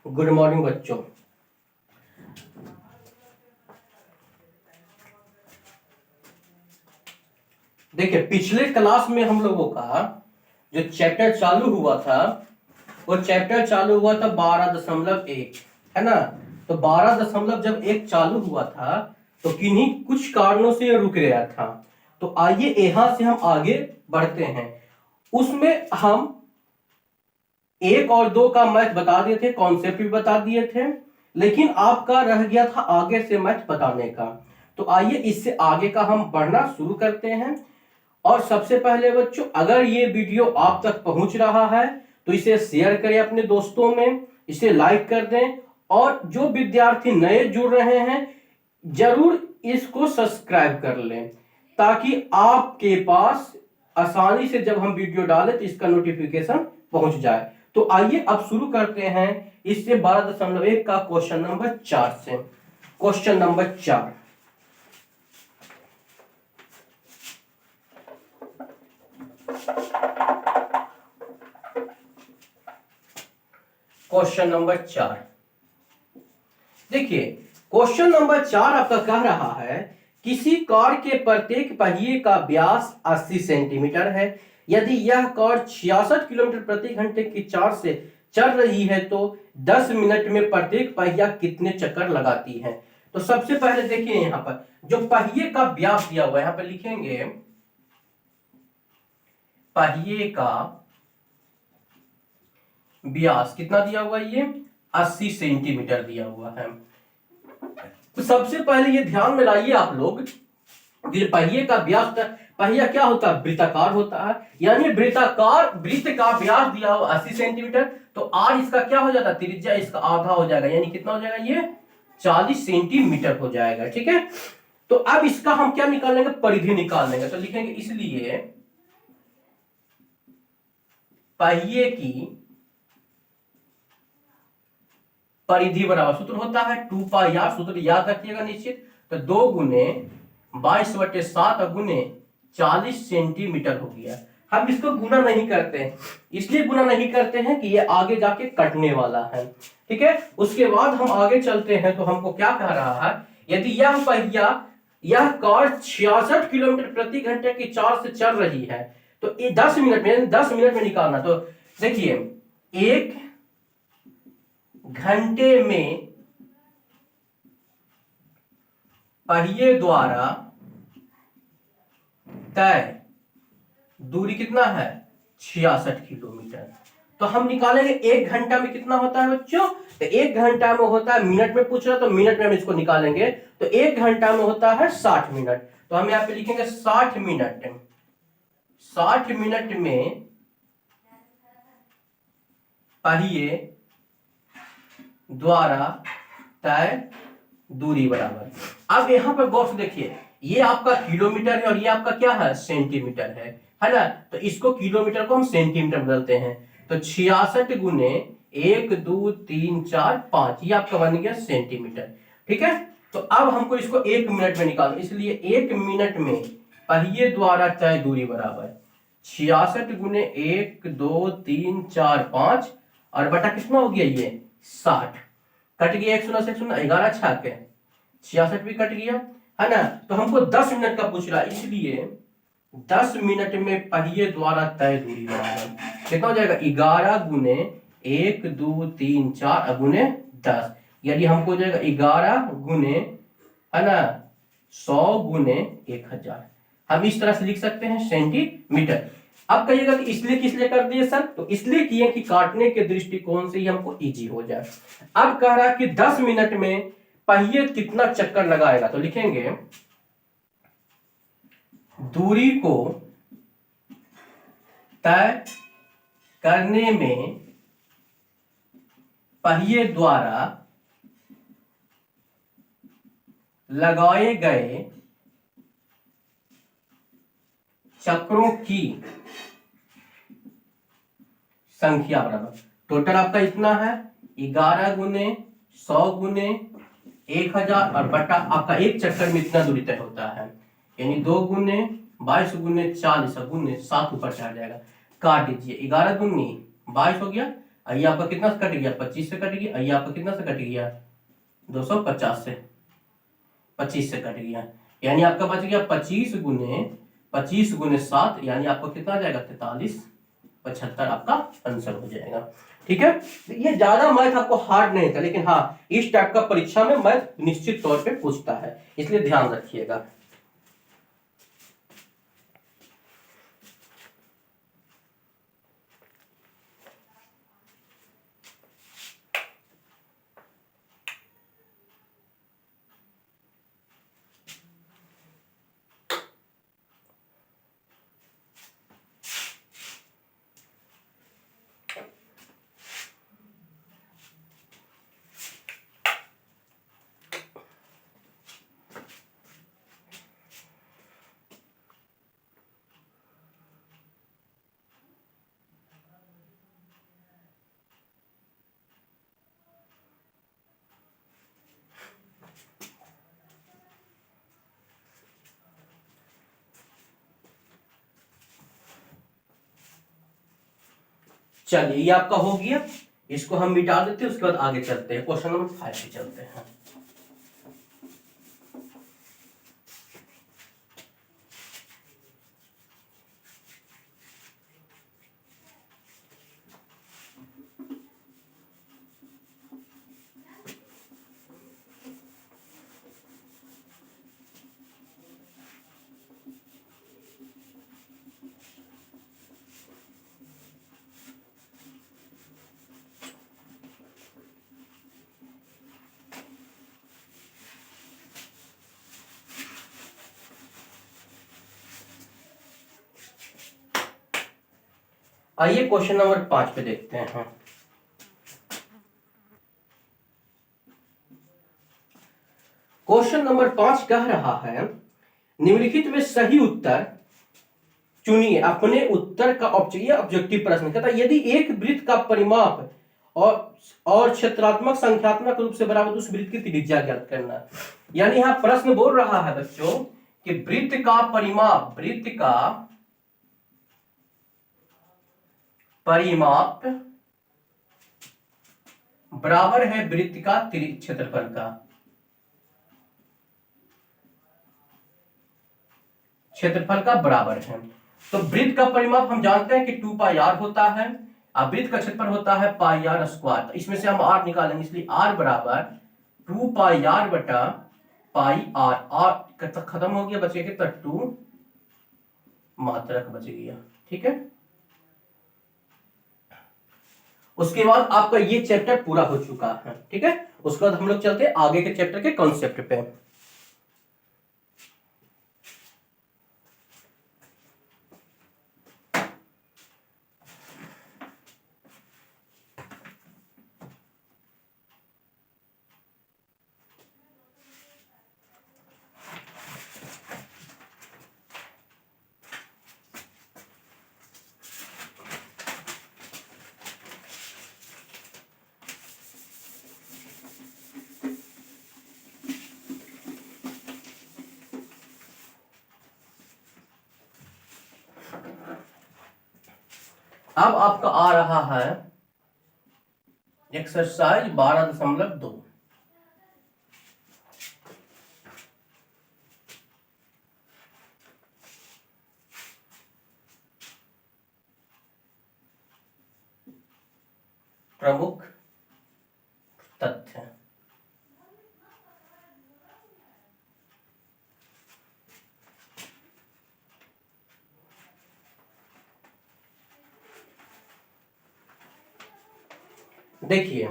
Good morning बच्चों। देखिए, पिछले क्लास में हम लोगों का जो चैप्टर चालू हुआ था वो चैप्टर चालू हुआ था 12.1, है ना। तो 12 जब 1 चालू हुआ था तो किन्हीं कुछ कारणों से ये रुक गया था। तो आइए यहां से हम आगे बढ़ते हैं। उसमें हम 1 और 2 का मैथ बता दिए थे, कॉन्सेप्ट भी बता दिए थे, लेकिन आपका रह गया था आगे से मैथ बताने का। तो आइए इससे आगे का हम पढ़ना शुरू करते हैं। और सबसे पहले बच्चों, अगर ये वीडियो आप तक पहुंच रहा है तो इसे शेयर करें अपने दोस्तों में, इसे लाइक कर दें, और जो विद्यार्थी नए जुड़ रहे हैं जरूर इसको सब्सक्राइब कर लें, ताकि आपके पास आसानी से जब हम वीडियो डालें तो इसका नोटिफिकेशन पहुंच जाए। तो आइए अब शुरू करते हैं इससे 12.1 का क्वेश्चन नंबर 4 से। क्वेश्चन नंबर 4, क्वेश्चन नंबर 4 देखिए, क्वेश्चन नंबर 4 आपका कह रहा है किसी कार के प्रत्येक पहिए का व्यास 80 सेंटीमीटर है। यदि यह कार 66 किलोमीटर प्रति घंटे की चाल से चल रही है तो 10 मिनट में प्रत्येक पहिया कितने चक्कर लगाती है। तो सबसे पहले देखिए, यहां पर जो पहिए का व्यास दिया हुआ है, यहां पर लिखेंगे पहिए का व्यास कितना दिया हुआ है, ये 80 सेंटीमीटर दिया हुआ है। तो सबसे पहले ये ध्यान में लाइए आप लोग कि पहिए का व्यास, पहिया क्या होता है, वृत्ताकार होता है, यानी वृत्ताकार वृत्त का व्यास दिया हुआ 80 सेंटीमीटर, तो आर इसका क्या हो जाता है, त्रिज्या इसका आधा हो जाएगा, यानी कितना हो जाएगा, ये 40 सेंटीमीटर हो जाएगा। ठीक है, तो अब इसका हम क्या निकाल लेंगे, परिधि निकाल लेंगे। तो लिखेंगे इसलिए पहिए की परिधि बराबर सूत्र होता है 2 पाई आर, सूत्र याद रखिएगा निश्चित। तो 2 गुने 22/7 गुने 40 सेंटीमीटर हो गया। हम इसको गुना नहीं करते हैं, इसलिए गुना नहीं करते हैं कि ये आगे जाके कटने वाला है। ठीक है, उसके बाद हम आगे चलते हैं तो हमको क्या कह रहा है, यदि यह पहिया, यह कार 66 किलोमीटर प्रति घंटे की चाल से चल रही है तो 10 मिनट में निकालना। तो देखिए, 1 घंटे में पहिए द्वारा तय दूरी कितना है, 66 किलोमीटर। तो हम निकालेंगे 1 घंटा में कितना होता है बच्चों, तो 1 घंटा में होता है, मिनट में पूछ रहा तो मिनट में हम इसको निकालेंगे, तो 1 घंटा में होता है 60 मिनट। तो हम यहाँ पे लिखेंगे 60 मिनट। 60 मिनट में पहिए द्वारा तय दूरी बराबर। अब यहां पर गौर से देखिए, ये आपका किलोमीटर है और ये आपका क्या है, सेंटीमीटर है ना। तो इसको किलोमीटर को हम सेंटीमीटर बदलते हैं। तो 66 गुने 1 2 3 4 5, ये आपका बन गया सेंटीमीटर। ठीक है, तो अब हमको इसको 1 मिनट में निकालना, इसलिए 1 मिनट में पहिए द्वारा तय दूरी बराबर 66 गुने 1 2 3 4 5 और बटा कितना हो गया, ये 60। कट गया 1 0 से 11 छाके 66 भी कट गया, है ना। तो हमको 10 मिनट का पूछ रहा है, इसलिए 10 मिनट में पहिए द्वारा तय दूरी बराबर कितना हो जाएगा, 11 गुने 1 2 3 4 गुने 10, यानी हमको हो जाएगा 11 गुने, है ना, 100 गुने 1000। हम इस तरह से लिख सकते हैं सेंटीमीटर। अब कहिएगा कि इसलिए किस लिए कर दिए सर, तो इसलिए किए कि काटने के दृष्टिकोण से ही हमको इजी हो जाए। अब कह रहा है कि 10 मिनट में पहिए कितना चक्कर लगाएगा, तो लिखेंगे दूरी को तय करने में पहिए द्वारा लगाए गए चक्रों की संख्या बराबर, टोटल आपका इतना है 11 गुने 100 गुने 1000 और बटा आपका एक चक्कर में इतना दूरी तय होता है, यानी 2 गुने 22 गुने 40 गुने 7 ऊपर चढ़ जाएगा। काट दीजिए, 11 गुनी 22 हो गया ये आपका कितना से कट गया, 25 से कट गया। ये आपका कितना से कट गया, 250 से, 25 से कट गया। यानी आपका बच गया 25 गुने 7, यानी आपको कितना आ जाएगा, 43, 75 आपका आंसर हो जाएगा। ठीक है, ये ज्यादा मैथ आपको हार्ड नहीं था, लेकिन हाँ इस टाइप का परीक्षा में मैथ निश्चित तौर पे पूछता है, इसलिए ध्यान रखिएगा। चलिए ये आपका हो गया, इसको हम मिटा देते हैं, उसके बाद आगे चलते हैं, क्वेश्चन नंबर 5 पे चलते हैं। आइए क्वेश्चन नंबर 5 पे देखते हैं। क्वेश्चन नंबर 5 कह रहा है, निम्नलिखित में सही उत्तर चुनिए, अपने उत्तर का ऑब्जेक्टिव प्रश्न कहता है, यदि एक वृत्त का परिमाप और क्षेत्रात्मक संख्यात्मक रूप से बराबर, उस वृत्त की त्रिज्या ज्ञात करना। यानी यहां प्रश्न बोल रहा है बच्चों कि वृत्त का परिमाप, वृत्त का परिमाप बराबर है वृत्त का क्षेत्रफल का, क्षेत्रफल का बराबर है। तो वृत्त का परिमाप हम जानते हैं कि 2 पाई आर होता है, अब वृत्त का क्षेत्रफल होता है पाई आर स्क्वायर। तो इसमें से हम आर निकालेंगे, इसलिए आर बराबर 2 पाई आर बटा पाई आर। आर खत्म हो गया, बचेगा कितना, 2 मात्रक बच गया। ठीक है, उसके बाद आपका ये चैप्टर पूरा हो चुका है। ठीक है, उसके बाद हम लोग चलते हैं आगे के चैप्टर के कॉन्सेप्ट पे। अब आपका आ रहा है एक्सरसाइज 12.2। प्रमुख तथ्य। देखिए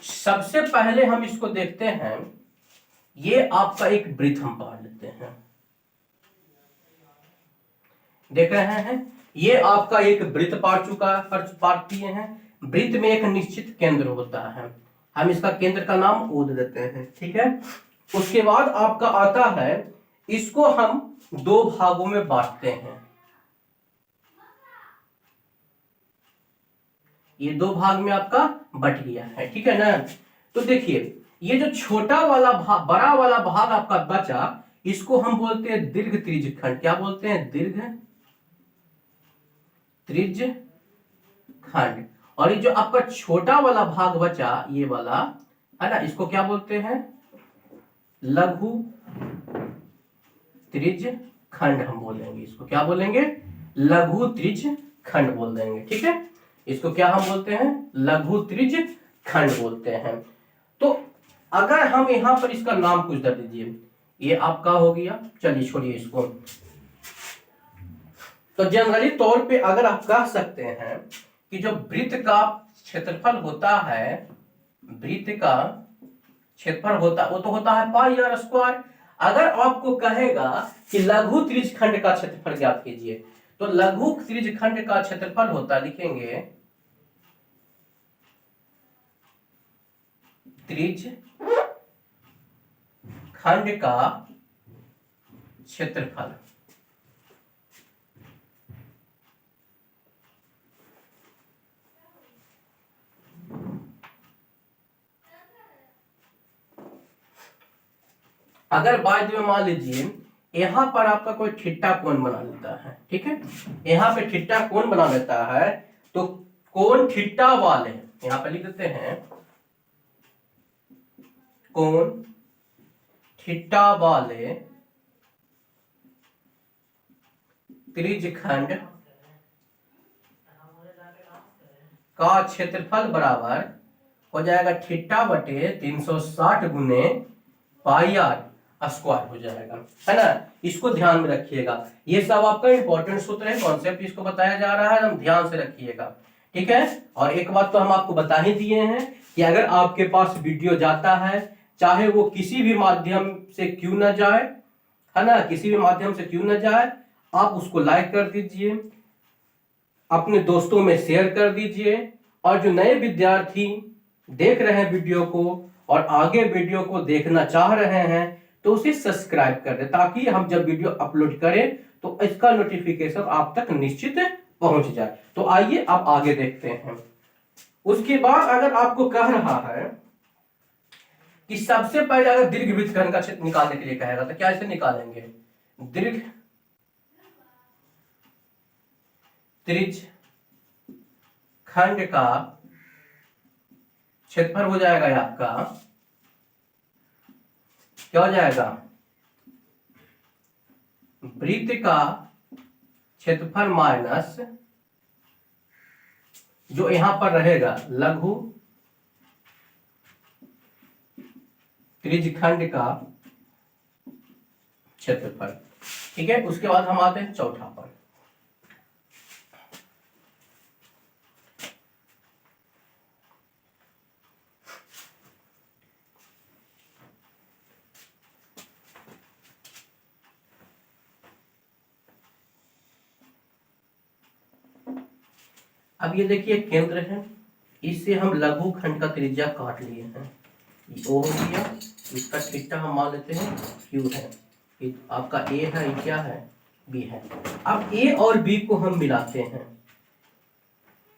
सबसे पहले हम इसको देखते हैं, ये आपका एक वृत्त हम पढ़ लेते हैं। देख रहे हैं, ये आपका एक वृत्त पाठ किए हैं। वृत्त में एक निश्चित केंद्र होता है, हम इसका केंद्र का नाम O दे देते हैं। ठीक है, उसके बाद आपका आता है, इसको हम 2 भागों में बांटते हैं। ये 2 भाग में आपका बट गया है। ठीक है ना, तो देखिए ये जो छोटा वाला भाग, बड़ा वाला भाग आपका बचा, इसको हम बोलते हैं दीर्घ त्रिज्य खंड। क्या बोलते हैं, दीर्घ त्रिज्य खंड। और ये जो आपका छोटा वाला भाग बचा ये वाला, है ना, इसको क्या बोलते हैं? लघु त्रिज खंड हम बोलेंगे। इसको क्या बोलेंगे? लघु त्रिज खंड बोल देंगे। ठीक है, इसको क्या हम बोलते हैं? लघु त्रिज खंड बोलते हैं। तो अगर हम यहां पर इसका नाम कुछ दे दीजिए, ये आपका हो गया। चलिए छोड़िए इसको। तो जनरली तौर पे अगर आप कह सकते हैं कि जो वृत्त का क्षेत्रफल होता है, वृत्त का क्षेत्रफल होता वो तो होता है पाई आर स्क्वायर। अगर आपको कहेगा कि लघु त्रिज्यखंड का क्षेत्रफल ज्ञात कीजिए, तो लघु त्रिज्यखंड का क्षेत्रफल होता, लिखेंगे त्रिज्यखंड का क्षेत्रफल। अगर बाद में मान लीजिए यहां पर आपका कोई थीटा कोण बना लेता है, ठीक है, यहां पे थीटा कोण बना लेता है, तो कोण थीटा वाले, यहां पे लिख देते हैं कोण थीटा वाले त्रिज्यखंड का क्षेत्रफल बराबर हो जाएगा थीटा बटे 360 गुने पाई आर स्क्वायर हो जाएगा, है ना। इसको ध्यान में रखिएगा, ये सब आपका इंपॉर्टेंट सूत्र है, कॉन्सेप्ट इसको बताया जा रहा है, हम ध्यान से रखिएगा। ठीक है, और एक बात तो हम आपको बता ही दिए हैं कि अगर आपके पास वीडियो जाता है, चाहे वो किसी भी माध्यम से क्यों ना जाए, है ना, किसी भी माध्यम से क्यों ना जाए, आप उसको लाइक कर दीजिए, अपने दोस्तों में शेयर कर दीजिए, और जो नए विद्यार्थी देख रहे हैं वीडियो को और आगे वीडियो को देखना चाह रहे हैं, तो उसे सब्सक्राइब कर दे, ताकि हम जब वीडियो अपलोड करें तो इसका नोटिफिकेशन आप तक निश्चित पहुंच जाए। तो आइए आप आगे देखते हैं। उसके बाद अगर आपको कह रहा है कि सबसे पहले अगर दीर्घ वृत्तखंड का क्षेत्र निकालने के लिए कहेगा, तो क्या इसे निकालेंगे? दीर्घ त्रिज्यखंड का क्षेत्रफल हो जाएगा आपका, क्या हो जाएगा? वृत्त का क्षेत्रफल माइनस जो यहां पर रहेगा लघु त्रिज्यखंड का क्षेत्रफल। ठीक है, उसके बाद हम आते हैं चौथा पर। अब ये देखिए केंद्र है, इससे हम लघु खंड का त्रिज्या काट लिए हैं, ओ हो गया, इसका थीटा हम मान लेते हैं क्यू है, आपका ए है, ये क्या है? बी है। अब ए और बी को हम मिलाते हैं,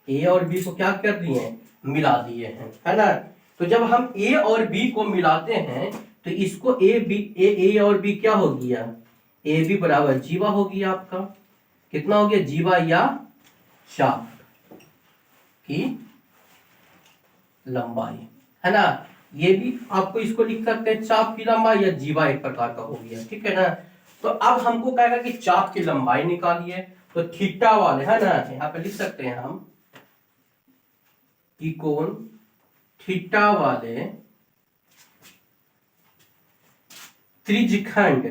ए और बी को क्या कर दिए? मिला दिए हैं, है ना। तो जब हम ए और बी को मिलाते हैं तो इसको ए और बी क्या हो गया? ए बी बराबर जीवा हो गया आपका, कितना हो गया? जीवा या चाप की लंबाई, है ना। ये भी आपको इसको लिख सकते हैं चाप की लंबाई या जीवा, एक प्रकार का हो गया, ठीक है ना। तो अब हमको कहेगा कि चाप की लंबाई निकालिए, तो थीटा वाले, है ना, यहाँ पे लिख सकते हैं हम कि कोण थीटा वाले त्रिज्यखंड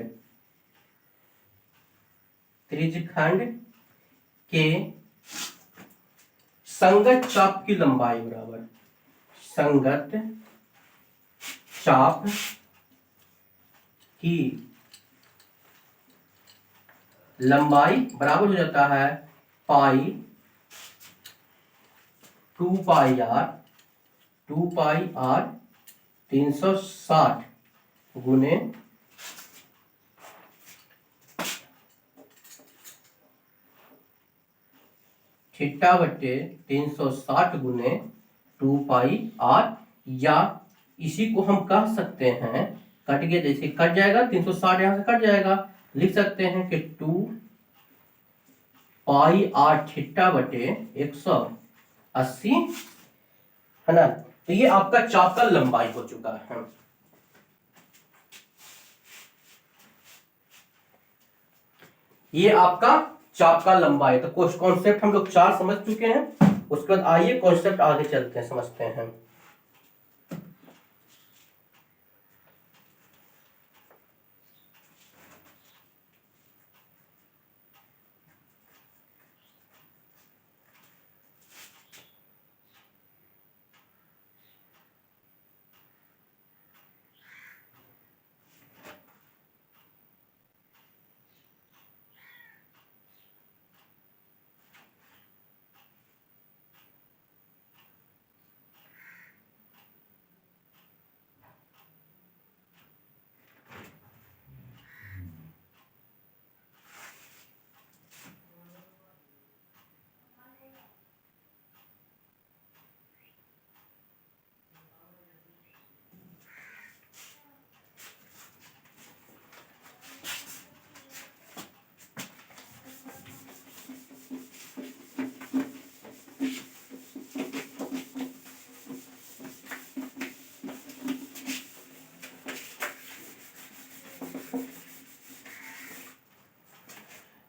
के संगत चाप की लंबाई बराबर संगत चाप की लंबाई बराबर हो जाता है पाई 2 पाई आर 360 गुने थीटा बटे 360 गुने 2 पाई आर, या इसी को हम कह सकते हैं, कट गया, जैसे कट जाएगा 360 यहां से कट जाएगा, लिख सकते हैं कि 2 पाई आर थीटा बटे 100, 80, है ना। तो ये आपका चाप का लंबाई हो चुका है। ये आपका चाप का लंबाई। तो कुछ कॉन्सेप्ट हम लोग 4 समझ चुके हैं। उसके बाद आइए कॉन्सेप्ट आगे चलते हैं, समझते हैं।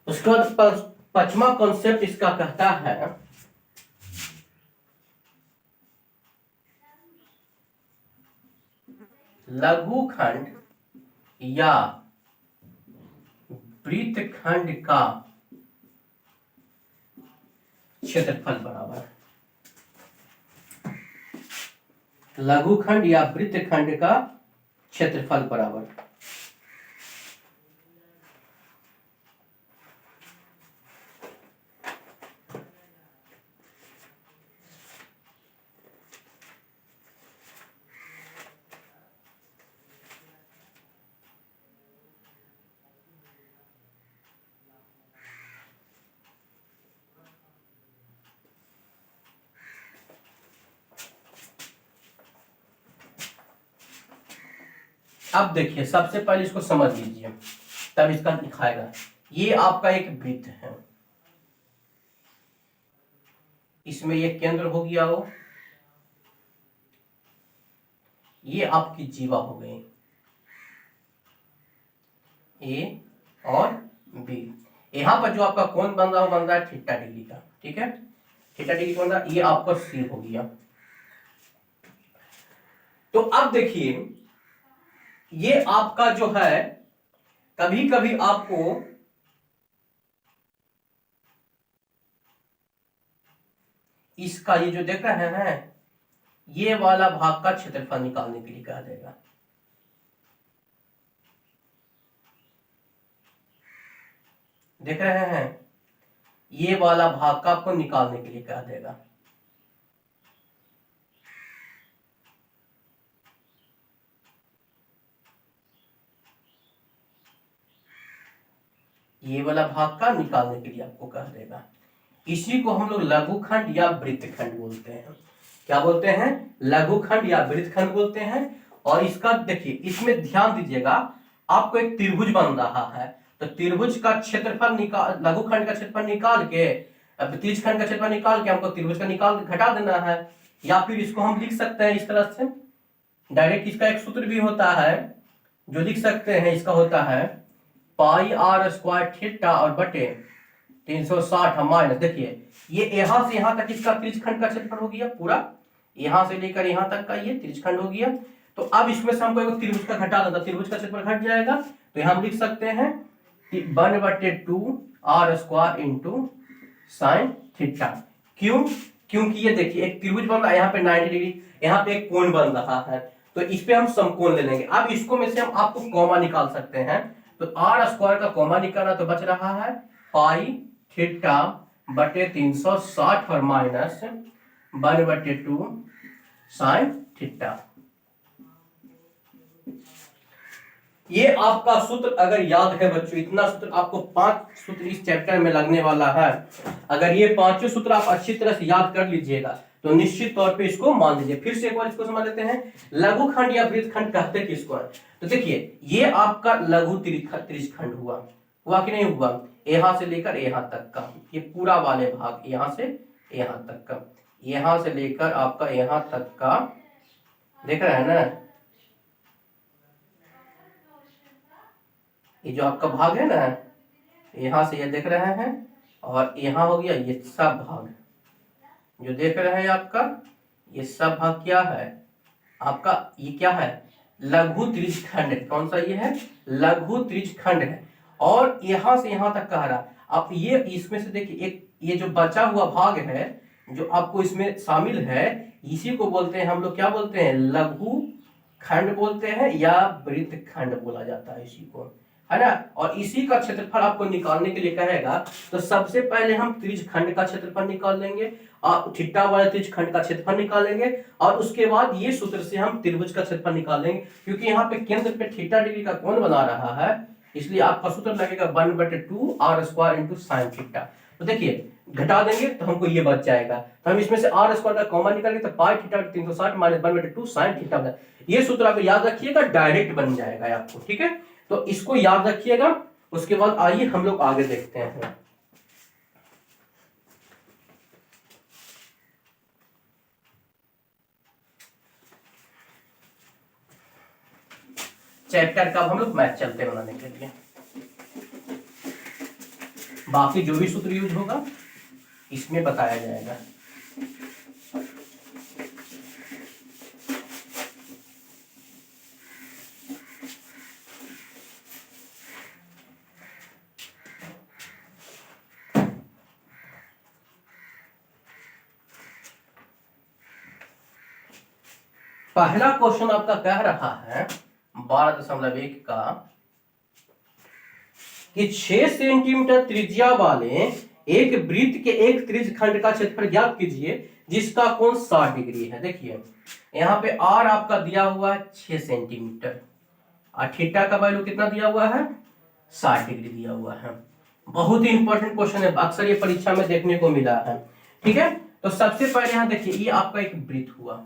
उसके बाद पांचवा कॉन्सेप्ट इसका कहता है लघुखंड या वृत्तखंड का क्षेत्रफल बराबर। लघुखंड या वृत्तखंड का क्षेत्रफल बराबर। अब देखिए, सबसे पहले इसको समझ लीजिए, तब इसका दिखाएगा। ये आपका एक वृत्त है, इसमें ये केंद्र हो गया हो, ये आपकी जीवा हो गई ए और बी। यहां पर जो आपका कोण बन रहा है वो बन रहा है थीटा डिग्री का, ठीक है। थीटा डिग्री बन रहा, ये आपका सी हो गया। तो अब देखिए, ये आपका जो है, कभी कभी आपको इसका ये जो देख रहे हैं, ये वाला भाग का क्षेत्रफल निकालने के लिए कहा देगा। देख रहे हैं, ये वाला भाग का आपको निकालने के लिए कहा देगा। ये वाला भाग का निकालने के लिए आपको कह देगा। इसी को हम लोग लघुखंड या वृत्तखंड बोलते हैं। क्या बोलते हैं? लघुखंड या वृत्तखंड बोलते हैं। और इसका देखिए, इसमें ध्यान दीजिएगा, आपको एक त्रिभुज बन रहा है, तो त्रिभुज का क्षेत्रफल निकाल, लघुखंड का क्षेत्रफल निकाल के, अब त्रिभुजखंड का क्षेत्रफल निकाल के हमको त्रिभुज का निकाल घटा देना है। या फिर इसको हम लिख सकते हैं इस तरह से डायरेक्ट। इसका एक सूत्र भी होता है जो लिख सकते हैं, इसका होता है पाई आर स्क्वायर थीटा और बटे 360 माइनस, देखिए ये यहां से यहां तक इसका त्रिभुजखंड का क्षेत्रफल हो गया पूरा, यहां से लेकर यहां तक का ये त्रिभुजखंड हो गया। तो अब इसमें से हमको एक त्रिभुज का घटा देना, त्रिभुज का क्षेत्रफल घट जाएगा, तो यहां हम लिख सकते हैं 1/2 R square into sine theta. क्यों? क्योंकि ये देखिए एक त्रिभुज बन रहा है, यहाँ पे 90 डिग्री, यहाँ पे एक कोण बन रहा है, तो इस पे हम समकोण ले लेंगे। अब इसको में से हम आपको कॉमा निकाल सकते हैं, तो आर स्क्वायर का कॉमा निकालना, तो बच रहा है पाई थीटा बटे 360 और माइनस 1/2 साइन थीटा। ये आपका सूत्र अगर याद है बच्चों, इतना सूत्र आपको 5 सूत्र इस चैप्टर में लगने वाला है। अगर ये 5 सूत्र आप अच्छी तरह से याद कर लीजिएगा तो निश्चित तौर पे इसको मान लीजिए। फिर से एक बार इसको समझ लेते हैं, लघुखंड या वृत्तखंड कहते किसको है? तो देखिए, ये आपका लघु त्रिभुजखंड हुआ कि नहीं हुआ? यहां से लेकर यहां तक का, ये पूरा वाले भाग, यहां से यहां तक का, यहां से लेकर आपका यहां तक का, देख रहे हैं ना, ये जो आपका भाग है ना, यहां से ये देख रहे हैं, और यहां हो गया ये सब भाग जो देख रहे हैं आपका, ये सब भाग क्या है आपका, ये क्या है, लघु त्रिज्यखंड। कौन सा ये है, लघु त्रिज्यखंड है। और यहां से यहां तक कह रहा, आप ये इसमें से देखिए, एक ये जो बचा हुआ भाग है जो आपको इसमें शामिल है, इसी को बोलते हैं हम लोग, क्या बोलते हैं, लघु खंड बोलते हैं, या वृत्त खंड बोला जाता है इसी को, है ना। और इसी का क्षेत्रफल आपको निकालने के लिए कहेगा, तो सबसे पहले हम त्रिज्यखंड का क्षेत्रफल निकाल लेंगे, और थीटा वाले त्रिज्यखंड का क्षेत्रफल निकालेंगे, और उसके बाद ये सूत्र से हम त्रिभुज का क्षेत्रफल निकालेंगे। क्योंकि यहाँ पे केंद्र पे थीटा डिग्री का कोण बना रहा है, इसलिए आपका सूत्र लगेगा 1/2 r square into sine theta. तो देखिए घटा देंगे तो हमको ये बच जाएगा, तो हम इसमें से r स्क्वायर का कॉमन निकालेंगे, तो पाई थीटा 360 माइनस 1/2 साइन थीटा। ये सूत्र आप याद रखिएगा, डायरेक्ट बन जाएगा आपको, ठीक है। तो इसको याद रखिएगा। उसके बाद आइए हम लोग आगे देखते हैं। चैप्टर का हम लोग मैथ चलते बनाने के लिए, बाकी जो भी सूत्र यूज होगा इसमें बताया जाएगा। पहला क्वेश्चन आपका कह रहा है 12.1 का कि 6 सेंटीमीटर त्रिज्या वाले एक वृत्त के एक त्रिज्यखंड का क्षेत्रफल ज्ञात कीजिए जिसका कोण 60 डिग्री है। देखिए यहाँ पे r आपका दिया हुआ है 6 सेंटीमीटर, और थीटा का वैल्यू कितना दिया हुआ है, 60 डिग्री दिया हुआ है। बहुत ही इंपॉर्टेंट क्वेश्चन है, अक्सर ये परीक्षा में देखने को मिला है, ठीक है। तो सबसे पहले यहाँ देखिए, ये आपका एक वृत्त हुआ,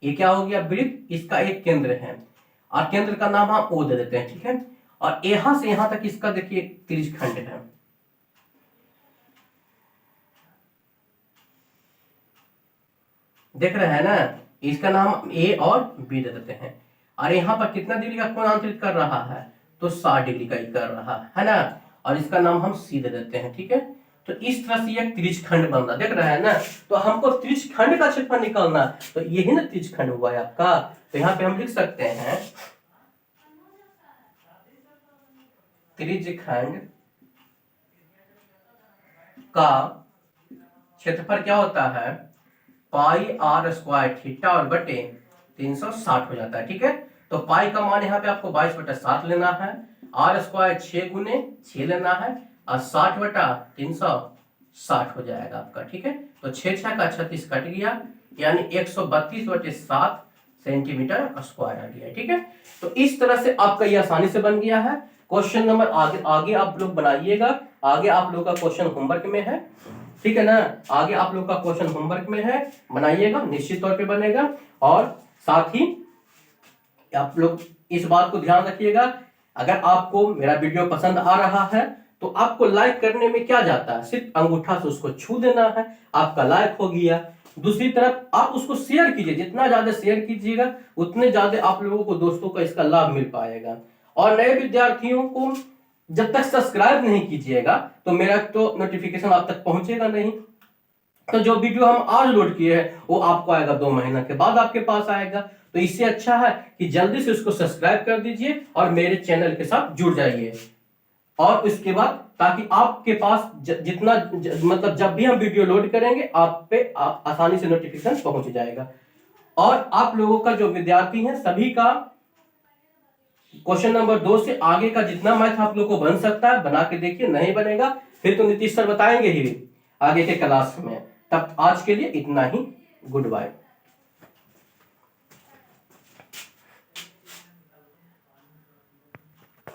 ये क्या हो गया, वृत्त, इसका एक केंद्र है, और केंद्र का नाम हम O दे देते हैं, ठीक है। और यहां से यहां तक इसका देखिए त्रिज्यखंड है, देख रहे हैं ना, इसका नाम A और B दे देते हैं। और यहाँ पर कितना डिग्री का कोण अंतरित कर रहा है, तो 60 डिग्री का ही कर रहा है ना, और इसका नाम हम C दे देते हैं, ठीक है। तो इस तरह से एक त्रिज्यखंड बन रहा, देख रहे हैं ना। तो हमको त्रिज्यखंड का क्षेत्रफल निकालना, तो यही ना त्रिज्यखंड हुआ है आपका। तो यहाँ पे हम लिख सकते हैं त्रिज्यखंड का क्षेत्रफल क्या होता है, पाई r स्क्वायर थीटा और बटे 360 हो जाता है, ठीक है। तो पाई का मान यहाँ पे आपको 22/7 लेना है, r स्क्वायर 6 गुने 6 लेना है, और 60/360 हो जाएगा आपका, ठीक है। तो 6 6 का 36 कट गया, यानी 132/7 सेंटीमीटर स्क्वायर आ गया, ठीक है। तो इस तरह से आपका ये आसानी से बन गया है। क्वेश्चन नंबर आगे आप लोग बनाइएगा, आगे आप लोग का क्वेश्चन होमवर्क में है, ठीक है ना। आगे आप लोग का क्वेश्चन होमवर्क में है, बनाइएगा, निश्चित तौर पे बनेगा। और साथ ही आप लोग इस बात को ध्यान रखिएगा, अगर आपको मेरा वीडियो पसंद आ रहा है तो आपको लाइक करने में क्या जाता है, सिर्फ अंगूठा से उसको छू देना है, आपका लाइक हो गया। दूसरी तरफ आप उसको शेयर कीजिए, जितना ज्यादा शेयर कीजिएगा उतने ज्यादा आप लोगों को, दोस्तों को इसका लाभ मिल पाएगा। और नए विद्यार्थियों को जब तक सब्सक्राइब नहीं कीजिएगा तो मेरा तो नोटिफिकेशन आप तक पहुंचेगा नहीं। तो जो वीडियो हम आज लोड किए हैं वो आपको आएगा 2 महीना के बाद आपके पास आएगा। तो इससे अच्छा है कि जल्दी से उसको सब्सक्राइब कर दीजिए और मेरे चैनल के साथ जुड़ जाइए। और उसके बाद ताकि आपके पास जितना मतलब जब भी हम वीडियो लोड करेंगे आप पे आसानी से नोटिफिकेशन पहुंच जाएगा। और आप लोगों का जो विद्यार्थी हैं सभी का क्वेश्चन नंबर 2 से आगे का जितना मैथ आप लोग को बन सकता है बना के देखिए, नहीं बनेगा फिर तो नीतीश सर बताएंगे ही आगे के क्लास में। तब आज के लिए इतना ही, गुड बाय।